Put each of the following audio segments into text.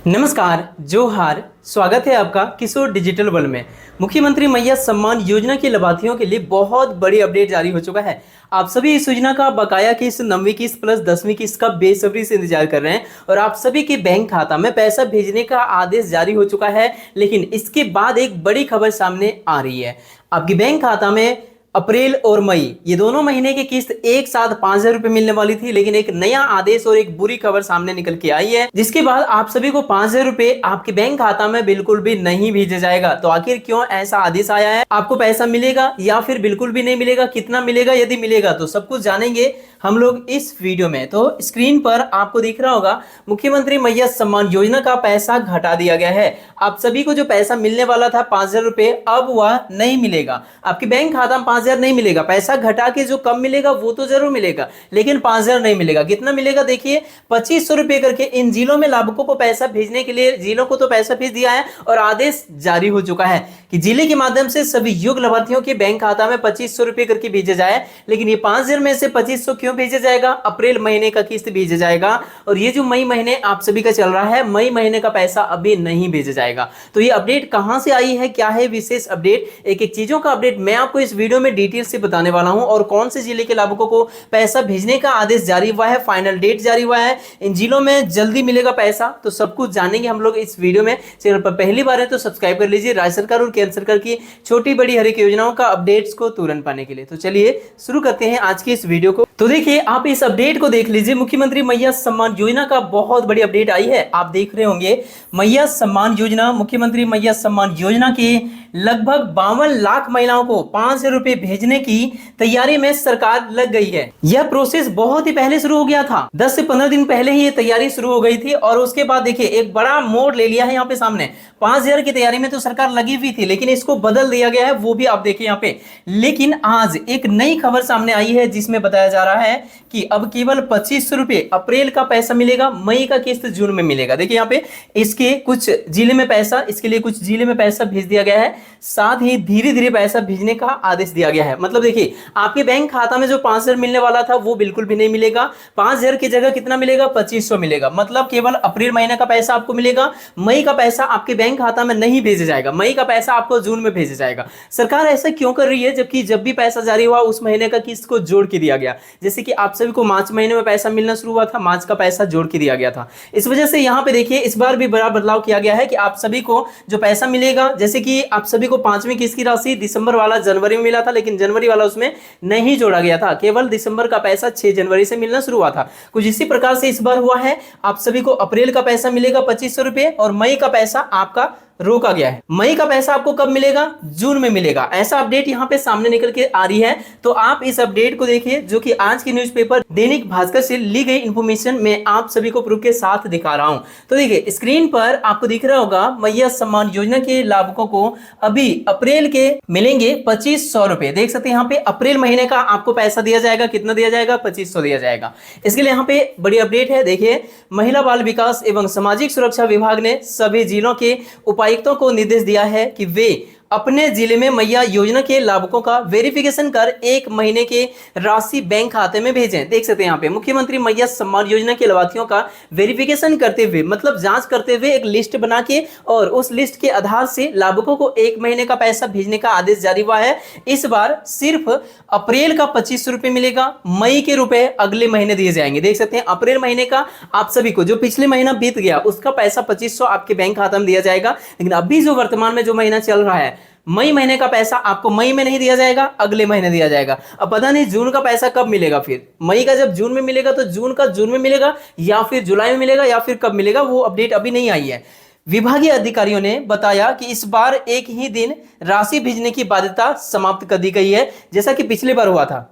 नमस्कार, जोहार। स्वागत है आपका किशोर डिजिटल वर्ल्ड में। मुख्यमंत्री मैया सम्मान योजना के लाभार्थियों के लिए बहुत बड़ी अपडेट जारी हो चुका है। आप सभी इस योजना का बकाया किस्त, 9वीं किस्त प्लस 10वीं किस्त का बेसब्री से इंतजार कर रहे हैं और आप सभी के बैंक खाता में पैसा भेजने का आदेश जारी हो चुका है। लेकिन इसके बाद एक बड़ी खबर सामने आ रही है। आपके बैंक खाता में अप्रैल और मई ये दोनों महीने की किस्त एक साथ 5,000 रुपए मिलने वाली थी, लेकिन एक नया आदेश और एक बुरी खबर सामने निकल के आई है, जिसके बाद आप सभी को 5,000 रुपए आपके बैंक खाता में बिल्कुल भी नहीं भेजा जाएगा। तो आखिर क्यों ऐसा आदेश आया है? आपको पैसा मिलेगा या फिर बिल्कुल भी नहीं मिलेगा? कितना मिलेगा? यदि मिलेगा तो सब कुछ जानेंगे हम लोग इस वीडियो में। तो स्क्रीन पर आपको दिख रहा होगा, मुख्यमंत्री मैया सम्मान योजना का पैसा घटा दिया गया है। आप सभी को जो पैसा मिलने वाला था 5,000 रुपए, अब वह नहीं मिलेगा। आपके बैंक खाता में 5,000 नहीं मिलेगा। पैसा घटा के जो कम मिलेगा वो तो जरूर मिलेगा, लेकिन 5,000 नहीं मिलेगा। कितना मिलेगा? देखिए, 2,500 रुपए करके इन जिलों में लाभुकों को पैसा भेजने के लिए जिलों को तो पैसा भेज दिया है और आदेश जारी हो चुका है कि जिले के माध्यम से सभी योग्य लाभार्थियों के बैंक खाता में 2,500 रुपए करके भेजा जाए। लेकिन ये 5,000 में से 2,500 क्यों भेजा जाएगा? अप्रैल महीने का किस्त भेजा जाएगा और ये जो मई महीने आप सभी का चल रहा है, मई महीने का पैसा अभी नहीं भेजा जाएगा। तो ये अपडेट कहां से आई है, क्या है विशेष अपडेट, एक एक चीजों का अपडेट मैं आपको इस वीडियो में डिटेल से बताने वाला हूं। और कौन से जिले के लाभुकों को पैसा भेजने का आदेश जारी हुआ है, फाइनल डेट जारी हुआ है, इन जिलों में जल्दी मिलेगा पैसा, तो सब कुछ जानेंगे हम लोग इस वीडियो में। चैनल पर पहली बार है तो सब्सक्राइब कर लीजिए राज्य सरकार और केंद्र सरकार की छोटी बड़ी हर एक योजनाओं का अपडेट्स को तुरंत पाने के लिए। तो चलिए शुरू करते हैं आज की इस वीडियो को। तो देखिए, आप इस अपडेट को देख लीजिए। मुख्यमंत्री मैया सम्मान योजना का बहुत बड़ी अपडेट आई है। आप देख रहे होंगे मैया सम्मान योजना, मुख्यमंत्री मैया सम्मान योजना के लगभग 52 लाख महिलाओं को 5,000 रुपए भेजने की तैयारी में सरकार लग गई है। यह प्रोसेस बहुत ही पहले शुरू हो गया था, 10 से 15 दिन पहले ही ये तैयारी शुरू हो गई थी और उसके बाद देखिए एक बड़ा मोड़ ले लिया है यहाँ पे सामने। 5,000 की तैयारी में तो सरकार लगी हुई थी, लेकिन इसको बदल दिया गया है, वो भी आप देखिए यहाँ पे। लेकिन आज एक नई खबर सामने आई है जिसमें बताया जा रहा है कि अब केवल 2,500 रुपए अप्रैल का पैसा मिलेगा, मई का किस्त जून में मिलेगा। देखिए यहाँ पे इसके कुछ जिले में पैसा, इसके लिए कुछ जिले में पैसा भेज दिया गया है, साथ ही धीरे धीरे पैसा भेजने का आदेश दिया गया है। मतलब देखिए, आपके बैंक खाता में जो 5,000 मिलने वाला था वो बिल्कुल भी नहीं मिलेगा। 5,000 की जगह कितना मिलेगा? 2,500 मिलेगा। मतलब केवल अप्रैल महीने का पैसा आपको मिलेगा, मई का पैसा आपके बैंक खाता में नहीं भेजा जाएगा। मई का पैसा आपको जून में भेजा जाएगा। सरकार ऐसा क्यों कर रही है, जबकि जब भी पैसा जारी हुआ उस महीने का किस्त को जोड़ के दिया गया। जैसे कि आप सभी को मार्च महीने में पैसा मिलना शुरू हुआ था, मार्च का पैसा जोड़ के दिया गया था। इस वजह से यहाँ पे देखिए इस बार भी बड़ा बदलाव किया गया है कि आप सभी को जो पैसा मिलेगा, जैसे कि आप सभी को 5वीं किस्त की राशि दिसंबर वाला जनवरी में मिला था, लेकिन जनवरी वाला उसमें नहीं जोड़ा गया था। केवल दिसंबर का पैसा 6 जनवरी से मिलना शुरू हुआ था। कुछ इसी प्रकार से इस बार हुआ है। आप सभी को अप्रैल का पैसा मिलेगा 2,500 रुपए और मई का पैसा आपका रोका गया है। मई का पैसा आपको कब मिलेगा? जून में मिलेगा। ऐसा अपडेट यहां पे सामने निकल के आ रही है। तो आप इस अपडेट को देखिए, जो कि आज की न्यूज़पेपर दैनिक भास्कर से ली गई इंफॉर्मेशन में आप सभी को प्रूफ के साथ दिखा रहा हूं। तो देखिए स्क्रीन पर आपको दिख रहा होगा, मैया सम्मान योजना के लाभुकों को अभी अप्रैल के मिलेंगे 2,500 रुपए। देख सकते हैं यहाँ पे अप्रैल महीने का आपको पैसा दिया जाएगा। कितना दिया जाएगा? 2,500 दिया जाएगा। इसके लिए यहाँ पे बड़ी अपडेट है। देखिए, महिला बाल विकास एवं सामाजिक सुरक्षा विभाग ने सभी जिलों के उपायुक्तों को निर्देश दिया है कि वे अपने जिले में मैया योजना के लाभुकों का वेरिफिकेशन कर 1 महीने के राशि बैंक खाते में भेजें। देख सकते हैं यहाँ पे मुख्यमंत्री मैया सम्मान योजना के लाभार्थियों का वेरिफिकेशन करते हुए, मतलब जांच करते हुए एक लिस्ट बना के और उस लिस्ट के आधार से लाभुकों को 1 महीने का पैसा भेजने का आदेश जारी हुआ है। इस बार सिर्फ अप्रैल का 2,500 रुपए मिलेगा, मई के रुपए अगले महीने दिए जाएंगे। देख सकते हैं अप्रैल महीने का आप सभी को जो पिछले महीना बीत गया उसका पैसा 2,500 आपके बैंक खाता में दिया जाएगा। लेकिन अभी जो वर्तमान में जो महीना चल रहा है, मई महीने का पैसा आपको मई में नहीं दिया जाएगा, अगले महीने दिया जाएगा। अब पता नहीं जून का पैसा कब मिलेगा। फिर मई का जब जून में मिलेगा तो जून का जून में मिलेगा या फिर जुलाई में मिलेगा या फिर कब मिलेगा, वो अपडेट अभी नहीं आई है। विभागीय अधिकारियों ने बताया कि इस बार एक ही दिन राशि भेजने की बाध्यता समाप्त कर दी गई है, जैसा कि पिछले बार हुआ था।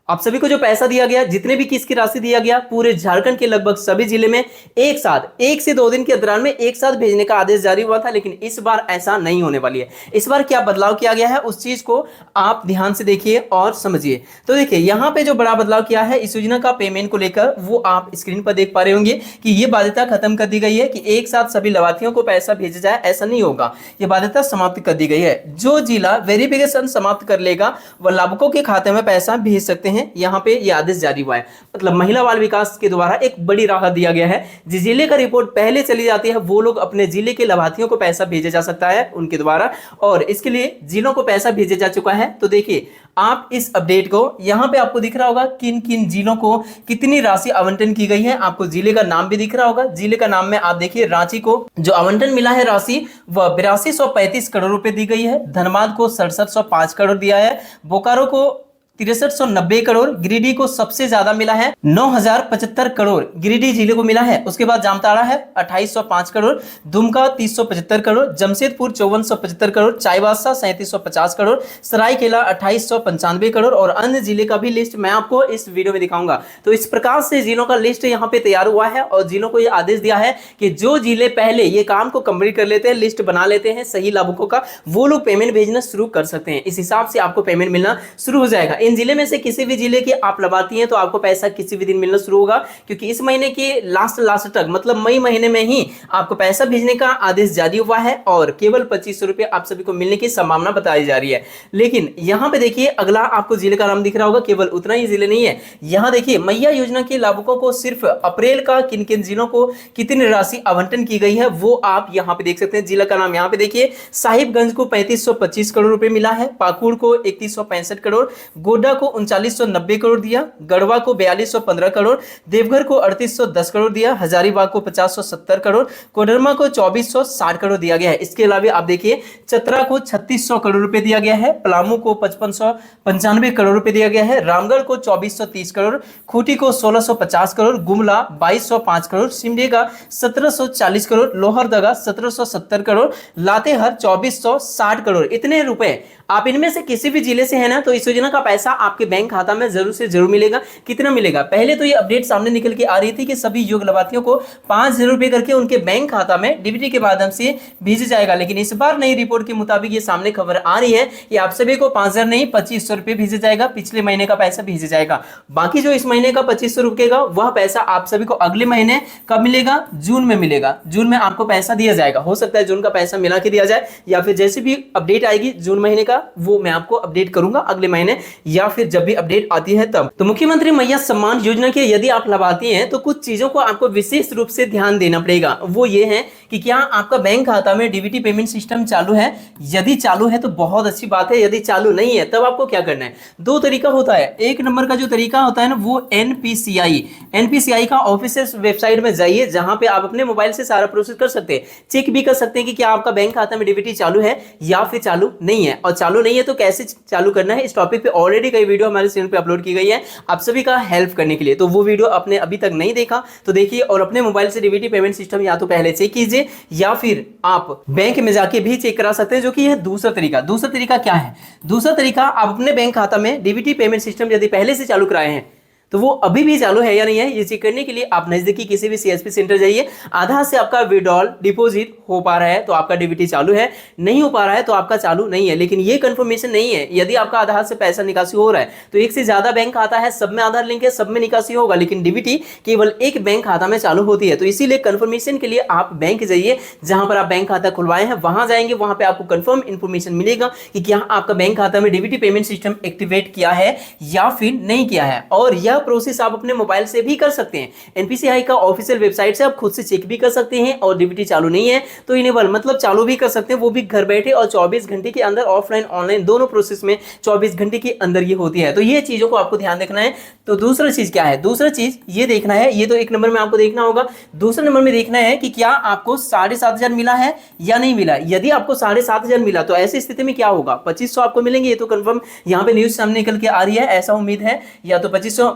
आप सभी को जो पैसा दिया गया, जितने भी किस्त की राशि दिया गया, पूरे झारखंड के लगभग सभी जिले में एक साथ 1 से 2 दिन के दौरान में एक साथ भेजने का आदेश जारी हुआ था। लेकिन इस बार ऐसा नहीं होने वाली है। इस बार क्या बदलाव किया गया है उस चीज को आप ध्यान से देखिए और समझिए। तो देखिए यहाँ पे जो बड़ा बदलाव किया है इस योजना का पेमेंट को लेकर, वो आप स्क्रीन पर देख पा रहे होंगे कि ये बाध्यता खत्म कर दी गई है कि एक साथ सभी लाभार्थियों को पैसा भेजा जाए, ऐसा नहीं होगा। ये बाध्यता समाप्त कर दी गई है। जो जिला वेरिफिकेशन समाप्त कर लेगा वह लाभुकों के खाते में पैसा भेज सकते हैं। हैं यहाँ पे ये आदेश जारी हुआ है, मतलब महिला बाल विकास के द्वारा एक बड़ी राहत दिया गया है। जिस जिले का रिपोर्ट पहले चली जाती है वो लोग अपने जिले के लाभार्थियों को पैसा भेजा जा सकता है उनके द्वारा, और इसके लिए जिलों को पैसा भेजा जा चुका है। तो देखिए आप इस अपडेट को यहाँ पे आपको दिख रहा होगा किन किन जिलों को कितनी राशि आवंटन की गई है, आपको जिले का नाम भी दिख रहा होगा। जिले का नाम में आप देखिए रांची को जो आवंटन मिला है राशि वह 8235 करोड़ रुपए दी गई है, धनबाद को 6705 करोड़ दिया है, बोकारो को 6390 करोड़, गिरिडीह को सबसे ज्यादा मिला है 9075 करोड़ गिरिडीह जिले को मिला है। उसके बाद जामताड़ा है 2805 करोड़, दुमका 3075 करोड़, जमशेदपुर 5475 करोड़, चाईबासा 3750 करोड़, सरायकेला 2895 करोड़ और अन्य जिले का भी लिस्ट मैं आपको इस वीडियो में दिखाऊंगा। तो इस प्रकार से जिलों का लिस्ट यहाँ पे तैयार हुआ है और जिलों को ये आदेश दिया है कि जो जिले पहले ये काम को कंप्लीट कर लेते हैं, लिस्ट बना लेते हैं सही लाभुकों का, वो लोग पेमेंट भेजना शुरू कर सकते हैं। इस हिसाब से आपको पेमेंट मिलना शुरू हो जाएगा। इन जिले में से किसी भी जिले के आप लाभार्थी हैं तो आपको पैसा किसी भी दिन मिलना शुरू होगा, क्योंकि इस महीने के लास्ट तक मतलब मई महीने में ही आपको पैसा भेजने का आदेश जारी हुआ है और केवल 2500 रुपए आप सभी को मिलने की संभावना बताई जा रही है। लेकिन यहां पे देखिए अगला आपको जिले का नाम दिख रहा होगा, केवल उतना ही जिले नहीं है। यहां देखिए मैया योजना के लाभुकों को सिर्फ अप्रैल का किन किन जिलों को कितनी राशि आवंटन की गई है वो आप यहां पे देख सकते हैं। जिला का नाम यहां पे देखिए साहिबगंज को 3525 करोड़ रुपए मिला है, पाकुड़ को 3165 करोड़, गोड्डा को 3990 करोड़ दिया, गढ़वा को 4215 करोड़, देवघर को 3810 करोड़ दिया, हजारीबाग को 5070 करोड़, कोडरमा को 2460 करोड़ दिया गया है। इसके अलावा आप देखिए चतरा को 3600 करोड़ रुपए दिया गया है, पलामू को 5595 करोड़ रुपए दिया गया है, रामगढ़ को 2430 करोड़, खूंटी को 1650 करोड़, गुमला 2205 करोड़, सिमडेगा 1740 करोड़, लोहरदगा 1770 करोड़, लातेहार 2460 करोड़। इतने रुपए आप इनमें से किसी भी जिले से है ना तो इस योजना का पैसा आपके बैंक खाता में जरूर से जरूर मिलेगा। कितना मिलेगा? पहले तो ये अपडेट सामने निकल के आ रही थी कि सभी योग्य लाभार्थियों को 5000 रुपए करके उनके बैंक खाता में डीबीटी के माध्यम से भेजा जाएगा, लेकिन इस बार नई रिपोर्ट के मुताबिक ये सामने खबर आ रही है कि आप सभी को 5000 नहीं 2500 रुपए भेजा जाएगा, पिछले महीने का पैसा भेजा जाएगा। बाकी जो इस महीने का 2500 रुपए का वह पैसा आप सभी को अगले महीने कब मिलेगा? जून में मिलेगा। जून में आपको पैसा दिया जाएगा। हो सकता है जून का पैसा मिला के दिया जाए या फिर जैसे भी अपडेट आएगी जून महीने का वो मैं आपको अपडेट करूंगा अगले महीने या फिर जब भी अपडेट आती है तब। तो मुख्यमंत्री मैया सम्मान योजना के यदि आप लाभार्थी हैं तो कुछ चीजों को आपको विशेष रूप से ध्यान देना पड़ेगा। वो ये है कि क्या आपका बैंक खाता में डीबीटी पेमेंट सिस्टम चालू है? यदि चालू है तो बहुत अच्छी बात है, यदि चालू नहीं है तब आपको क्या करना है? दो तरीका होता है। एक नंबर का जो तरीका होता है ना वो एनपीसीआई का ऑफिशियल वेबसाइट में जाइए, जहां पे आप अपने मोबाइल से सारा प्रोसेस कर सकते हैं, चेक भी कर सकते हैं कि क्या आपका बैंक खाता में डीबीटी चालू है या फिर चालू नहीं है। और चालू नहीं है तो कैसे चालू करना है, इस टॉपिक पे ऑलरेडी कई वीडियो हमारे चैनल पे अपलोड की गई है आप सभी का हेल्प करने के लिए। तो वो वीडियो आपने अभी तक नहीं देखा तो देखिए और अपने मोबाइल से डीबीटी पेमेंट सिस्टम या तो पहले चेक कीजिए या फिर आप बैंक में जाके भी चेक करा सकते हैं, जो कि यह दूसरा तरीका। दूसरा तरीका क्या है? दूसरा तरीका आप अपने बैंक खाता में डीबीटी पेमेंट सिस्टम यदि पहले से चालू कराए हैं तो वो अभी भी चालू है या नहीं है ये चेक करने के लिए आप नजदीकी किसी भी सीएसपी सेंटर जाइए। आधार से आपका विड्रॉल डिपॉजिट हो पा रहा है तो आपका डीबीटी चालू है, नहीं हो पा रहा है तो आपका चालू नहीं है। लेकिन ये कंफर्मेशन नहीं है यदि आपका आधार से पैसा निकासी हो रहा है तो एक से ज्यादा बैंक खाता है, सब में आधार लिंक है, सब में निकासी होगा, लेकिन डीबीटी केवल एक बैंक खाता में चालू होती है। तो इसीलिए कंफर्मेशन के लिए आप बैंक जाइए, जहां पर आप बैंक खाता खुलवाए हैं वहां जाएंगे, वहां पे आपको कंफर्म इंफॉर्मेशन मिलेगा कि क्या आपका बैंक खाता में डीबीटी पेमेंट सिस्टम एक्टिवेट किया है या फिर नहीं किया है। और यह प्रोसेस आप अपने मोबाइल से भी कर सकते हैं। एनपीसीआई का ऑफिशियल वेबसाइट से आप खुद से चेक भी कर सकते हैं और डीबीटी चालू नहीं है तो इनेबल मतलब चालू भी कर सकते हैं, वो भी घर बैठे और 24 घंटे के अंदर, ऑफलाइन ऑनलाइन दोनों प्रोसेस में 24 घंटे के अंदर ये होती है। तो ये चीजों को आपको ध्यान रखना है। तो दूसरा चीज क्या है? दूसरा चीज ये देखना है, ये तो एक नंबर में आपको देखना होगा। दूसरे नंबर में देखना है कि क्या आपको 7500 मिला है या नहीं मिला। यदि आपको 7500 मिला तो ऐसी स्थिति में क्या होगा? 2500 आपको मिलेंगे, ये तो कंफर्म यहाँ पे न्यूज सामने निकल के आ रही है, ऐसा उम्मीद है। या तो 2500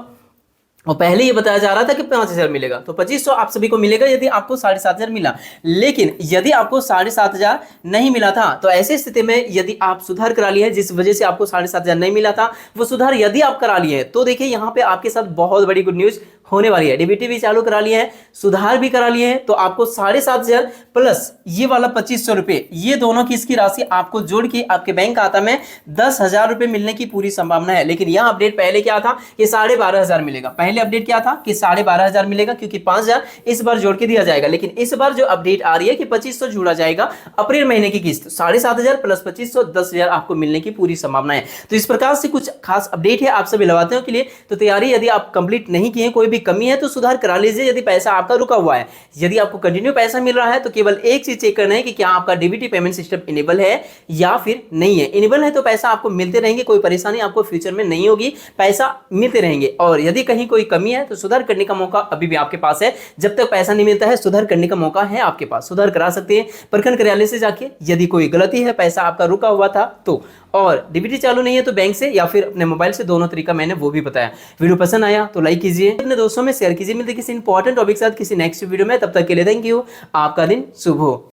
और पहले ये बताया जा रहा था कि 5000 मिलेगा, तो 2500 आप सभी को मिलेगा यदि आपको 7500 मिला। लेकिन यदि आपको 7500 नहीं मिला था तो ऐसी स्थिति में यदि आप सुधार करा लिए, जिस वजह से आपको 7500 नहीं मिला था वो सुधार यदि आप करा लिए तो देखिए यहाँ पे आपके साथ बहुत बड़ी गुड न्यूज होने वाली है। डीबीटी भी चालू करा लिए हैं, सुधार भी करा लिए हैं, तो आपको 7,500 प्लस ये वाला 2,500 रुपए, ये दोनों की इसकी राशि आपको जोड़ के आपके बैंक खाता में 10,000 रुपए मिलने की पूरी संभावना है। लेकिन यह अपडेट पहले क्या था कि 12,500 मिलेगा। पहले अपडेट क्या था कि 12,500 मिलेगा, क्योंकि 5,000 इस बार जोड़ के दिया जाएगा। लेकिन इस बार जो अपडेट आ रही है कि 2,500 जोड़ा जाएगा, अप्रैल महीने की किस्त 7,500 प्लस 2,500 10,000 आपको मिलने की पूरी संभावना है। तो इस प्रकार से कुछ खास अपडेट है आप सभी लाभार्थियों के लिए। तो तैयारी यदि आप कंप्लीट नहीं किए, कोई भी कमी है तो सुधार करा लीजिए। यदि पैसा आपका रुका हुआ है, यदि आपको कंटिन्यू पैसा मिल रहा है, तो केवल एक चीज चेक करना है कि क्या आपका डीबीटी पेमेंट सिस्टम इनेबल है या फिर नहीं है। इनेबल है तो पैसा आपको मिलते रहेंगे, कोई परेशानी आपको फ्यूचर में नहीं होगी, पैसा मिलते रहेंगे। और यदि कहीं कोई कमी है तो सुधार करने का मौका अभी भी आपके पास है। जब तक पैसा नहीं मिलता है, सुधार करने का मौका है आपके पास, सुधार करा सकते हैं प्रखंड कार्यालय से जाके। यदि कोई गलती है, पैसा आपका रुका हुआ था तो, और डीबीटी चालू नहीं है तो बैंक से या फिर अपने मोबाइल से, दोनों तरीका मैंने वो भी बताया। वीडियो पसंद आया तो लाइक कीजिए, अपने दोस्तों में शेयर कीजिए। मिलते किसी इंपॉर्टेंट टॉपिक के साथ किसी नेक्स्ट वीडियो में, तब तक के लिए थैंक यू। आपका दिन शुभ हो।